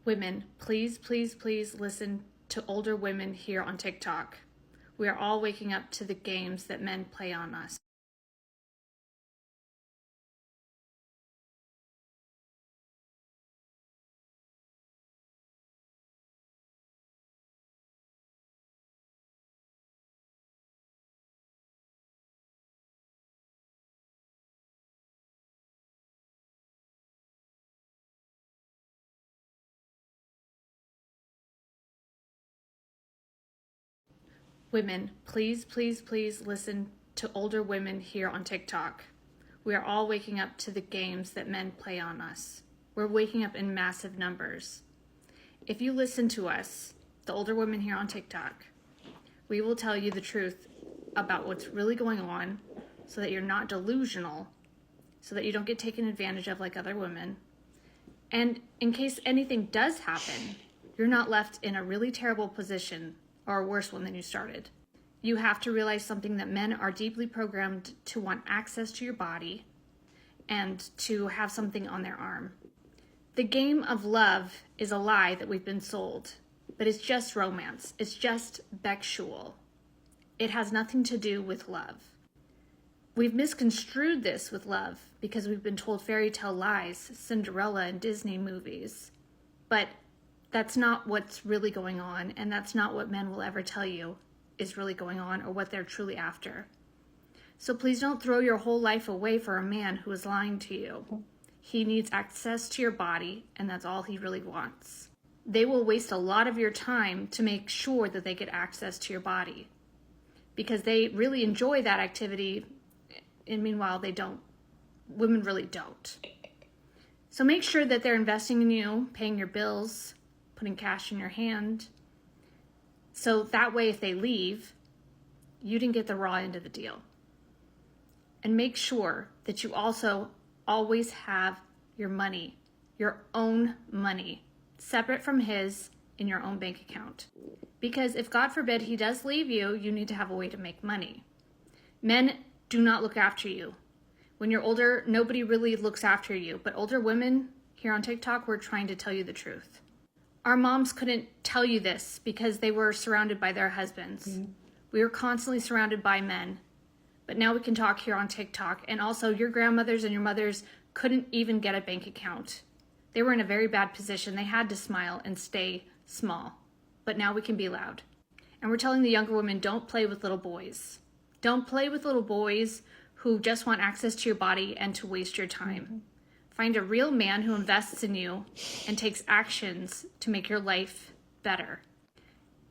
Women, please, please, please listen to older women here on TikTok. We are all waking up to the games that men play on us. Women, please, please, please listen to older women here on TikTok. We are all waking up to the games that men play on us. We're waking up in massive numbers. If you listen to us, the older women here on TikTok, we will tell you the truth about what's really going on so that you're not delusional, so that you don't get taken advantage of like other women. And in case anything does happen, you're not left in a really terrible position or a worse one than you started. You have to realize something, that men are deeply programmed to want access to your body and to have something on their arm. The game of love is a lie that we've been sold, but it's just romance. It's just sexual. It has nothing to do with love. We've misconstrued this with love because we've been told fairy tale lies, Cinderella and Disney movies. But that's not what's really going on, and that's not what men will ever tell you is really going on or what they're truly after. So please don't throw your whole life away for a man who is lying to you. He needs access to your body, and that's all he really wants. They will waste a lot of your time to make sure that they get access to your body because they really enjoy that activity, and meanwhile they don't. Women really don't. So make sure that they're investing in you, paying your bills, putting cash in your hand. So that way, if they leave, you didn't get the raw end of the deal. And make sure that you also always have your money, your own money, separate from his, in your own bank account. Because if God forbid he does leave you, you need to have a way to make money. Men do not look after you. When you're older, nobody really looks after you. But older women here on TikTok, we're trying to tell you the truth. Our moms couldn't tell you this because they were surrounded by their husbands. Mm-hmm. We were constantly surrounded by men. But now we can talk here on TikTok. And also, your grandmothers and your mothers couldn't even get a bank account. They were in a very bad position. They had to smile and stay small. But now we can be loud. And we're telling the younger women, don't play with little boys. Don't play with little boys who just want access to your body and to waste your time. Mm-hmm. Find a real man who invests in you and takes actions to make your life better.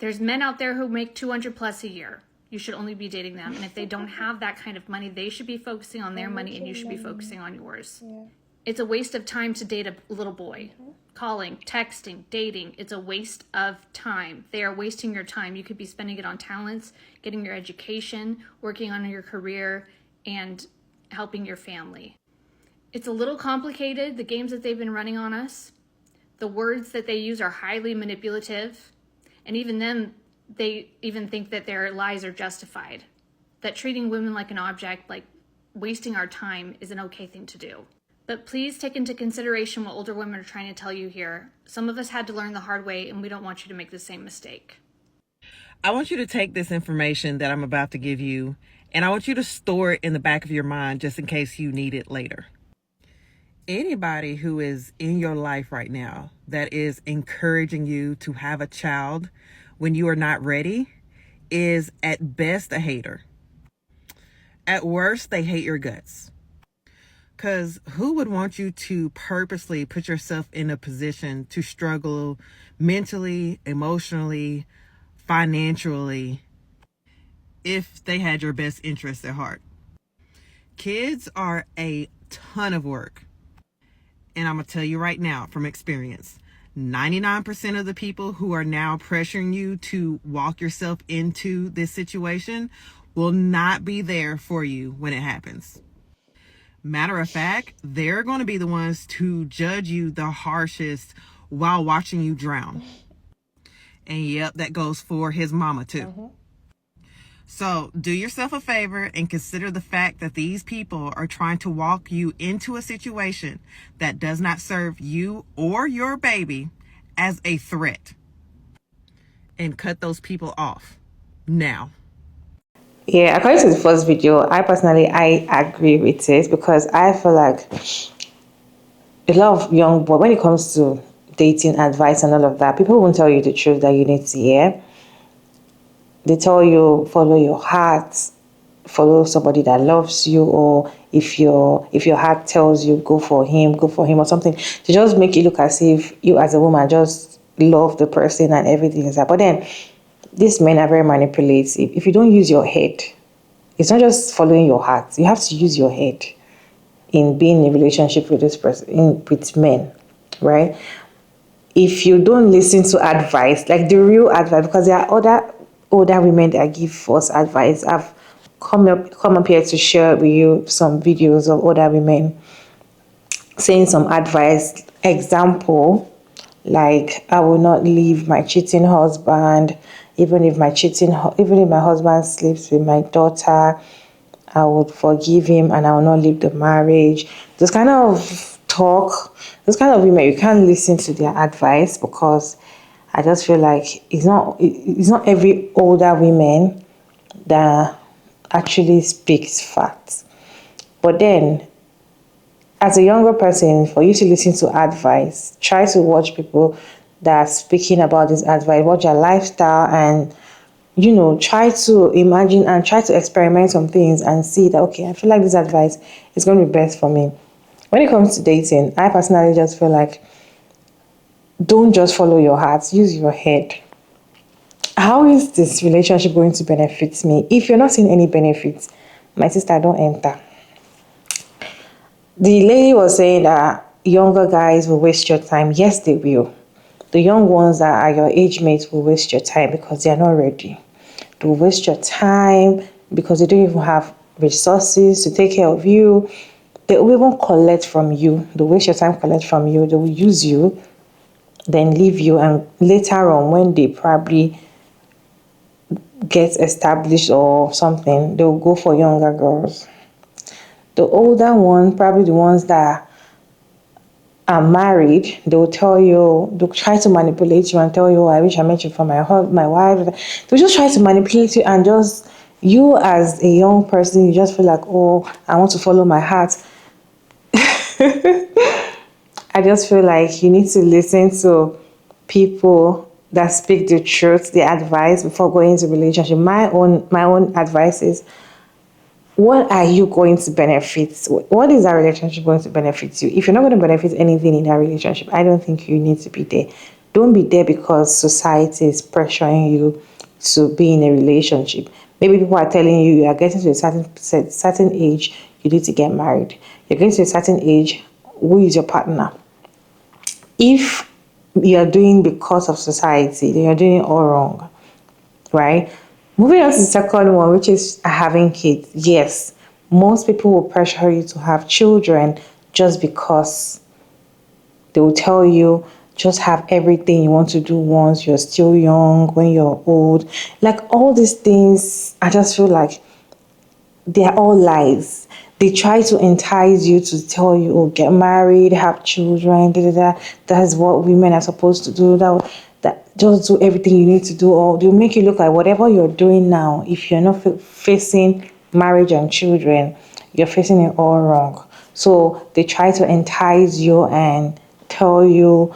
There's men out there who make 200 plus a year. You should only be dating them. And if they don't have that kind of money, they should be focusing on their money and you should be focusing on yours. Yeah. It's a waste of time to date a little boy. Mm-hmm. Calling, texting, dating, it's a waste of time. They are wasting your time. You could be spending it on talents, getting your education, working on your career, and helping your family. It's a little complicated, the games that they've been running on us. The words that they use are highly manipulative. And even then, they even think that their lies are justified. That treating women like an object, like wasting our time, is an okay thing to do. But please take into consideration what older women are trying to tell you here. Some of us had to learn the hard way, and we don't want you to make the same mistake. I want you to take this information that I'm about to give you, and I want you to store it in the back of your mind just in case you need it later. Anybody who is in your life right now that is encouraging you to have a child when you are not ready is at best a hater. At worst, they hate your guts. Because who would want you to purposely put yourself in a position to struggle mentally, emotionally, financially, if they had your best interests at heart? Kids are a ton of work. And I'm going to tell you right now from experience, 99% of the people who are now pressuring you to walk yourself into this situation will not be there for you when it happens. Matter of fact, they're going to be the ones to judge you the harshest while watching you drown. And yep, that goes for his mama too. Mm-hmm. So do yourself a favor and consider the fact that these people are trying to walk you into a situation that does not serve you or your baby as a threat and cut those people off now. Yeah, according to the first video, I agree with it because I feel like a lot of young boys, when it comes to dating advice and all of that, people won't tell you the truth that you need to hear. They tell you follow your heart, follow somebody that loves you, or if your heart tells you go for him or something, to just make it look as if you as a woman just love the person and everything is that. But then these men are very manipulative. If you don't use your head, it's not just following your heart. You have to use your head in being in a relationship with this person, with men, right? If you don't listen to advice, like the real advice, because there are other older women that give us advice. I've come up here to share with you some videos of older women saying some advice. Example, like I will not leave my cheating husband, even if my husband sleeps with my daughter, I would forgive him and I will not leave the marriage. Those kind of talk, those kind of women, you can't listen to their advice because I just feel like it's not every older women that actually speaks facts. But then, as a younger person, for you to listen to advice, try to watch people that are speaking about this advice, watch their lifestyle, and try to imagine and try to experiment some things and see that, okay, I feel like this advice is going to be best for me. When it comes to dating, I personally just feel like don't just follow your heart, use your head. How is this relationship going to benefit me? If you're not seeing any benefits, my sister, don't enter. The lady was saying that younger guys will waste your time. Yes, they will. The young ones that are your age mates will waste your time because they are not ready. They will waste your time because they don't even have resources to take care of you. They will even collect from you. They will waste your time, collect from you. They will use you, then leave you. And later on, when they probably get established or something, they will go for younger girls. The older one, probably the ones that are married, they'll try to manipulate you and tell you, oh, I wish I met you for my wife. They'll just try to manipulate you, and just you as a young person, you just feel like, oh, I want to follow my heart. I just feel like you need to listen to people that speak the truth, the advice before going into relationship. My own advice is, what are you going to benefit? What is that relationship going to benefit you? If you're not going to benefit anything in that relationship, I don't think you need to be there. Don't be there because society is pressuring you to be in a relationship. Maybe people are telling you are getting to a certain age, you need to get married. You're getting to a certain age, who is your partner? If you're doing because of society, then you're doing it all wrong, right? Moving on to the second one, which is having kids. Yes, most people will pressure you to have children just because they will tell you just have everything you want to do once you're still young, when you're old. Like all these things, I just feel like they're all lies. They try to entice you to tell you, oh, get married, have children, da, da, da. That's what women are supposed to do. That just do everything you need to do, or they'll make you look like whatever you're doing now, if you're not facing marriage and children, you're facing it all wrong. So they try to entice you and tell you,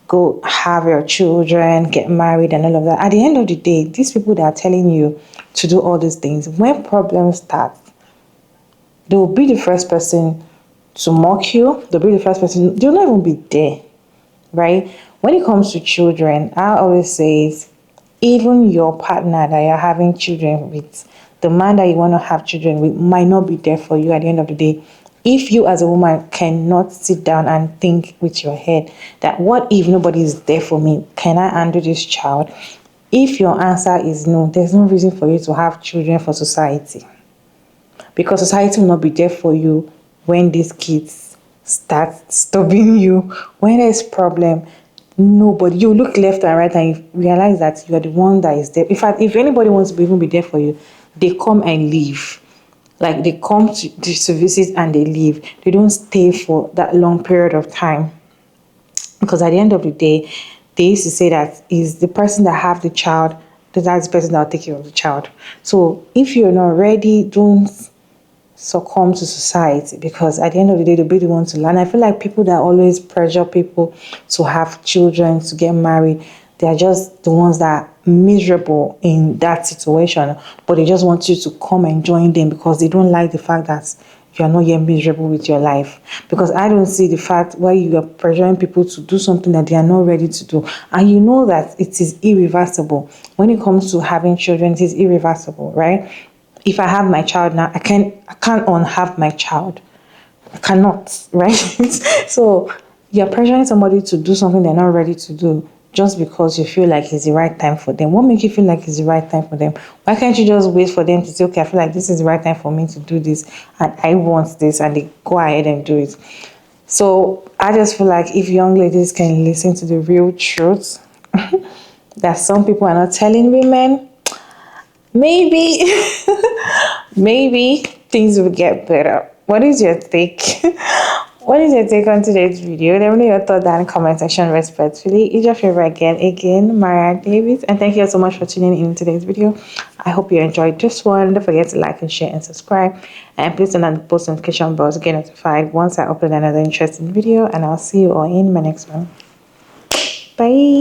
go have your children, get married and all of that. At the end of the day, these people that are telling you to do all these things, when problems start, they will be the first person to mock you. They'll be the first person, they'll not even be there, right? When it comes to children, I always say, even your partner that you're having children with, the man that you want to have children with, might not be there for you at the end of the day. If you as a woman cannot sit down and think with your head that, what if nobody is there for me? Can I handle this child? If your answer is no, there's no reason for you to have children for society. Because society will not be there for you when these kids start stopping you. When there's problem, nobody, you look left and right and you realize that you are the one that is there. In fact, if anybody wants to even be there for you, they come and leave. Like they come to visit and they leave. They don't stay for that long period of time. Because at the end of the day, they used to say that is the person that have the child, that's the person that will take care of the child. So if you're not ready, don't succumb to society, because at the end of the day, they'll be the ones to learn. I feel like people that always pressure people to have children, to get married, they are just the ones that are miserable in that situation, but they just want you to come and join them because they don't like the fact that you are not yet miserable with your life. Because I don't see the fact why you are pressuring people to do something that they are not ready to do, and you know that it is irreversible. When it comes to having children, it is irreversible, right? If I have my child now, I can't unhave my child. I cannot, right? So you're pressuring somebody to do something they're not ready to do just because you feel like it's the right time for them. What makes you feel like it's the right time for them? Why can't you just wait for them to say, okay, I feel like this is the right time for me to do this and I want this, and they go ahead and do it. So I just feel like if young ladies can listen to the real truth that some people are not telling women, maybe maybe things will get better. What is your take? What is your take on today's video? Let me know your thoughts down in the comment section respectfully. It's your favorite again, Mariah Davis, and thank you so much for tuning in today's video. I hope you enjoyed this one. Don't forget to like and share and subscribe, and please turn on the post notification bell to get notified once I upload another interesting video, and I'll see you all in my next one. Bye.